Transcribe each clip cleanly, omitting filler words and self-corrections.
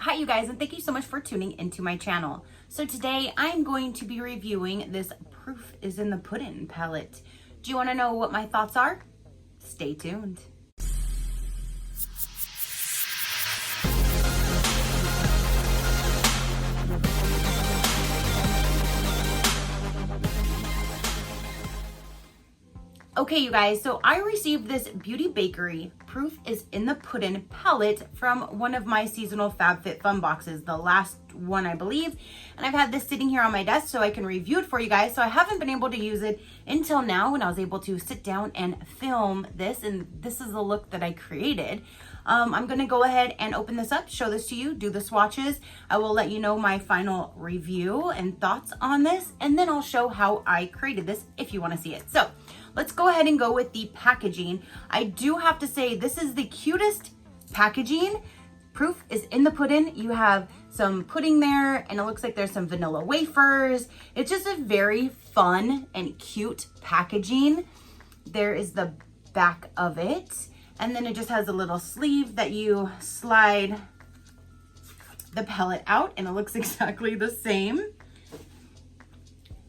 Hi you guys, and thank you so much for tuning into my channel. So today I'm going to be reviewing this Proof is in the Puddin palette. Do you want to know what my thoughts are? Stay tuned. Okay, you guys, so I received this Beauty Bakerie Proof is in the Puddin palette from one of my seasonal FabFitFun boxes, the last one I believe, and I've had this sitting here on my desk so I can review it for you guys. So I haven't been able to use it until now when I was able to sit down and film this, and this is the look that I created. I'm gonna go ahead and open this up, show this to you, do the swatches. I will let you know my final review and thoughts on this, and then I'll show how I created this if you wanna see it. So let's go ahead and go with the packaging. I do have to say this is the cutest packaging. Proof is in the pudding. You have some pudding there, and it looks like there's some vanilla wafers. It's just a very fun and cute packaging. There is the back of it. And then it just has a little sleeve that you slide the palette out, and it looks exactly the same.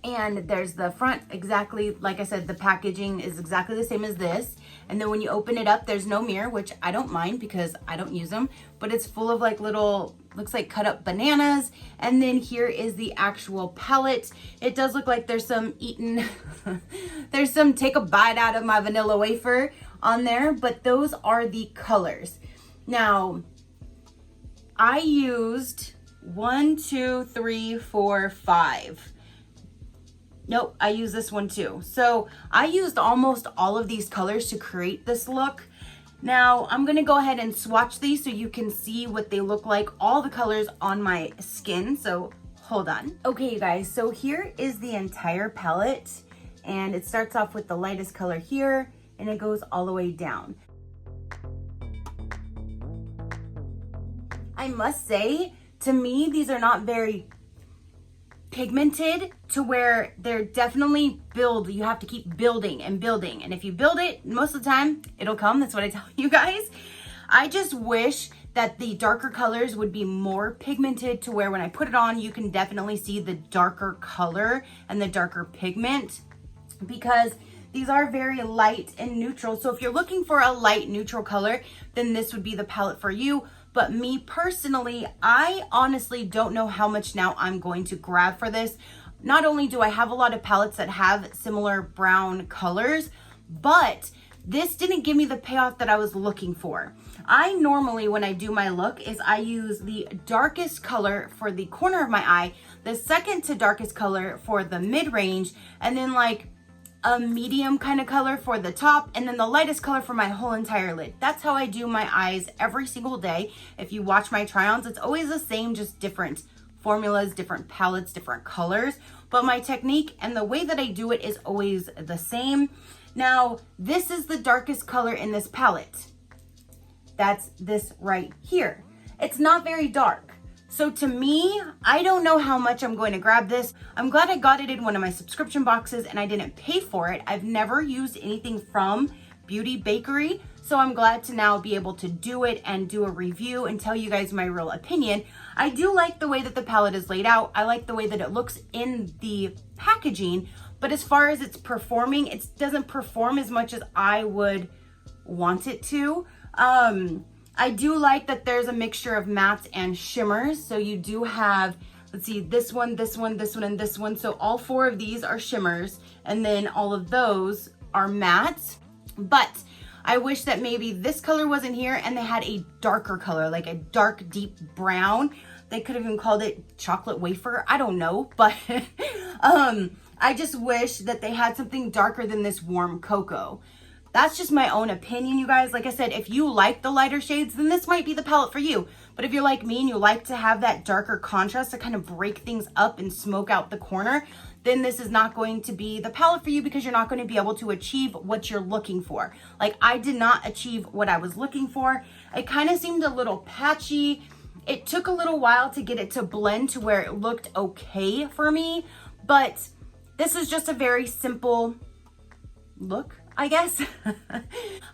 And there's the front, exactly like I said, the packaging is exactly the same as this. And then when you open it up, there's no mirror, which I don't mind because I don't use them, but it's full of like little, looks like cut up bananas. And then here is the actual palette. It does look like there's some eaten, there's some take a bite out of my vanilla wafer on there, but those are the colors. Now, I used 1, 2, 3, 4, 5. Nope, I use this one too. So I used almost all of these colors to create this look. Now I'm gonna go ahead and swatch these so you can see what they look like, all the colors on my skin. So hold on. Okay, you guys, so here is the entire palette, and it starts off with the lightest color here, and it goes all the way down. I must say, to me, these are not very pigmented to where they're definitely you have to keep building and building. And if you build it, most of the time, it'll come. That's what I tell you guys. I just wish that the darker colors would be more pigmented to where when I put it on, you can definitely see the darker color and the darker pigment, because these are very light and neutral. So if you're looking for a light neutral color, then this would be the palette for you. But me personally, I honestly don't know how much now I'm going to grab for this. Not only do I have a lot of palettes that have similar brown colors, but this didn't give me the payoff that I was looking for. I normally, when I do my look, is I use the darkest color for the corner of my eye, the second to darkest color for the mid-range, and then like a medium kind of color for the top, and then the lightest color for my whole entire lid. That's how I do my eyes every single day. If you watch my try-ons, it's always the same, just different formulas, different palettes, different colors. But my technique and the way that I do it is always the same. Now, this is the darkest color in this palette. That's this right here. It's not very dark. So to me, I don't know how much I'm going to grab this. I'm glad I got it in one of my subscription boxes and I didn't pay for it. I've never used anything from Beauty Bakerie, so I'm glad to now be able to do it and do a review and tell you guys my real opinion. I do like the way that the palette is laid out. I like the way that it looks in the packaging, but as far as it's performing, it doesn't perform as much as I would want it to. I do like that there's a mixture of mattes and shimmers. So you do have, let's see, this one, this one, this one, and this one. So all 4 of these are shimmers, and then all of those are mattes. But I wish that maybe this color wasn't here and they had a darker color, like a dark, deep brown. They could have even called it chocolate wafer. I don't know, but I just wish that they had something darker than this warm cocoa. That's just my own opinion, you guys. Like I said, if you like the lighter shades, then this might be the palette for you. But if you're like me and you like to have that darker contrast to kind of break things up and smoke out the corner, then this is not going to be the palette for you, because you're not going to be able to achieve what you're looking for. Like, I did not achieve what I was looking for. It kind of seemed a little patchy. It took a little while to get it to blend to where it looked okay for me. But this is just a very simple look, I guess.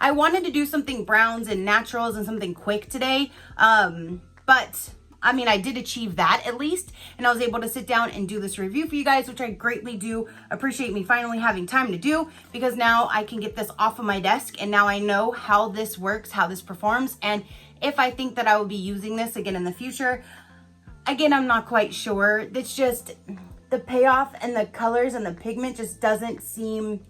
I wanted to do something browns and naturals and something quick today, but I mean, I did achieve that at least, and I was able to sit down and do this review for you guys, which I greatly do appreciate me finally having time to do, because now I can get this off of my desk, and now I know how this works, how this performs, and if I think that I will be using this again in the future. Again, I'm not quite sure. It's just the payoff and the colors and the pigment just doesn't seem,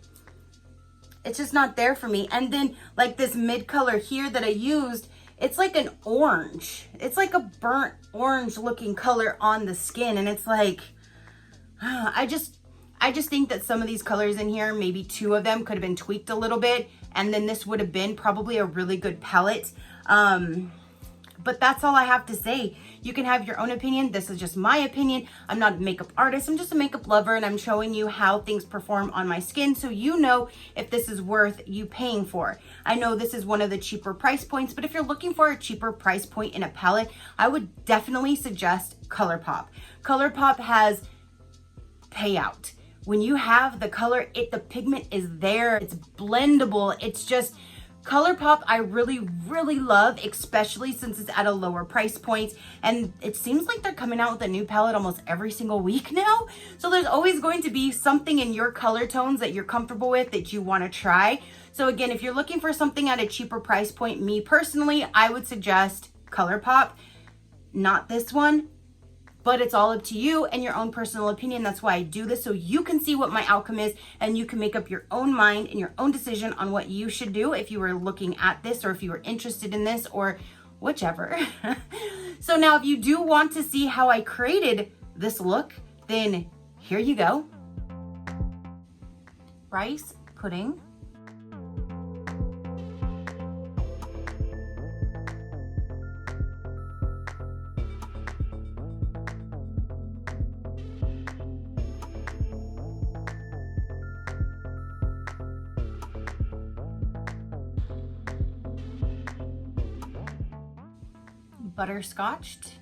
it's just not there for me. And then like this mid color here that I used, it's like an orange. It's like a burnt orange looking color on the skin. And it's like, I just think that some of these colors in here, maybe 2 of them could have been tweaked a little bit. And then this would have been probably a really good palette. But that's all I have to say. You can have your own opinion. This is just my opinion. I'm not a makeup artist. I'm just a makeup lover, and I'm showing you how things perform on my skin so you know if this is worth you paying for. I know this is one of the cheaper price points, but if you're looking for a cheaper price point in a palette, I would definitely suggest ColourPop. ColourPop has payout. When you have the color, the pigment is there. It's blendable. It's just, ColourPop I really, really love, especially since it's at a lower price point. And it seems like they're coming out with a new palette almost every single week now. So there's always going to be something in your color tones that you're comfortable with that you want to try. So again, if you're looking for something at a cheaper price point, me personally, I would suggest ColourPop, not this one. But it's all up to you and your own personal opinion. That's why I do this, so you can see what my outcome is and you can make up your own mind and your own decision on what you should do if you were looking at this or if you were interested in this or whichever. So now if you do want to see how I created this look, then here you go. Rice pudding. Butterscotched.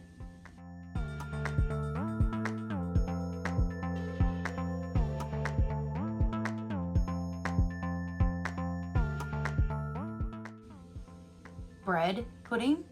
Bread pudding.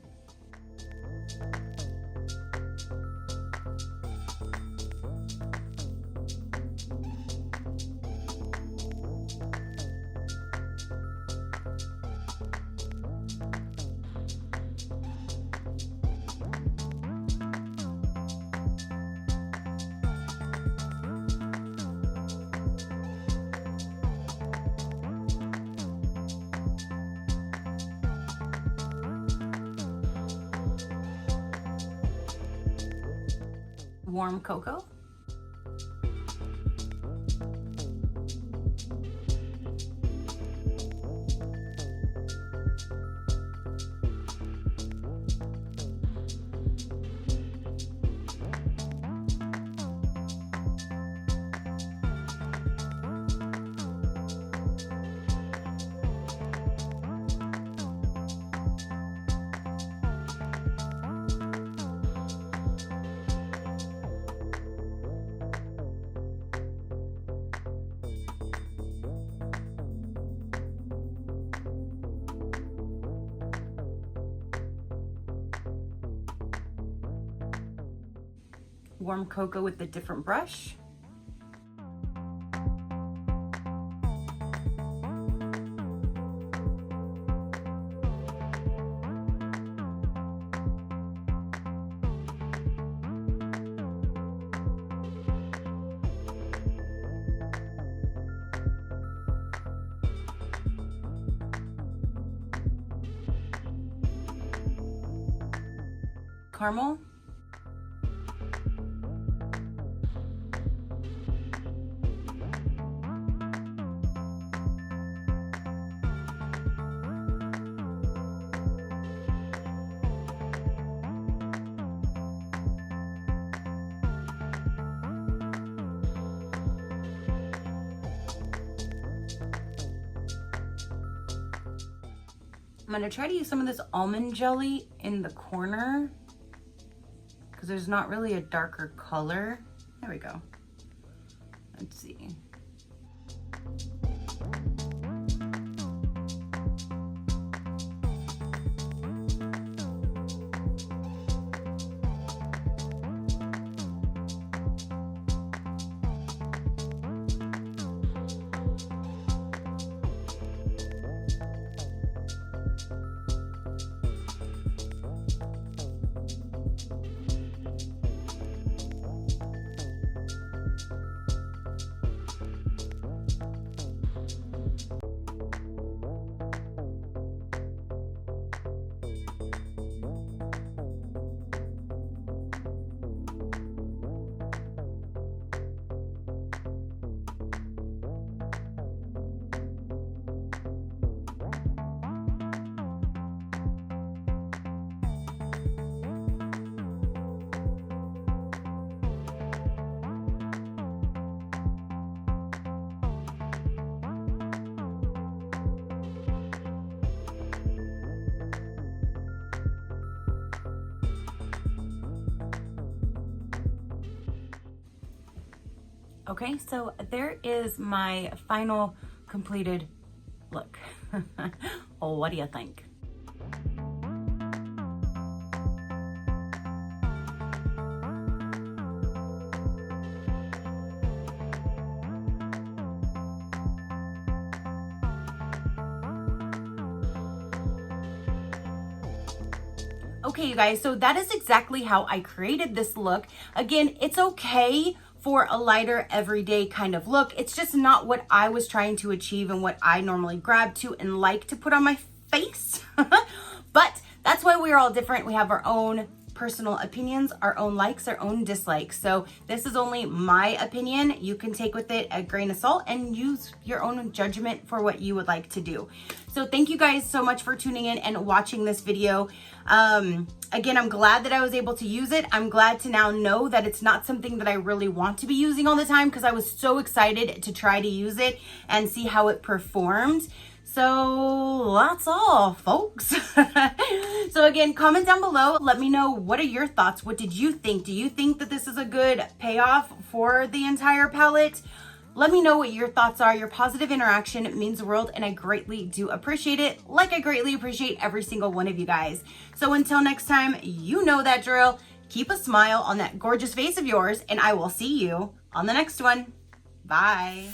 Warm cocoa. Warm cocoa with a different brush. Caramel. I'm gonna try to use some of this almond jelly in the corner because there's not really a darker color. There we go. Let's see. Okay, so there is my final completed look. Oh, what do you think? Okay, you guys, so that is exactly how I created this look. Again, it's okay for a lighter everyday kind of look. It's just not what I was trying to achieve and what I normally grab to and like to put on my face. But that's why we're all different. We have our own personal opinions, our own likes, our own dislikes. So this is only my opinion. You can take with it a grain of salt and use your own judgment for what you would like to do. So thank you guys so much for tuning in and watching this video. Again, I'm glad that I was able to use it. I'm glad to now know that it's not something that I really want to be using all the time, because I was so excited to try to use it and see how it performed. So that's all, folks. So again, comment down below. Let me know, what are your thoughts? What did you think? Do you think that this is a good payoff for the entire palette? Let me know what your thoughts are. Your positive interaction means the world, and I greatly do appreciate it, like I greatly appreciate every single one of you guys. So until next time, you know that drill. Keep a smile on that gorgeous face of yours, and I will see you on the next one. Bye.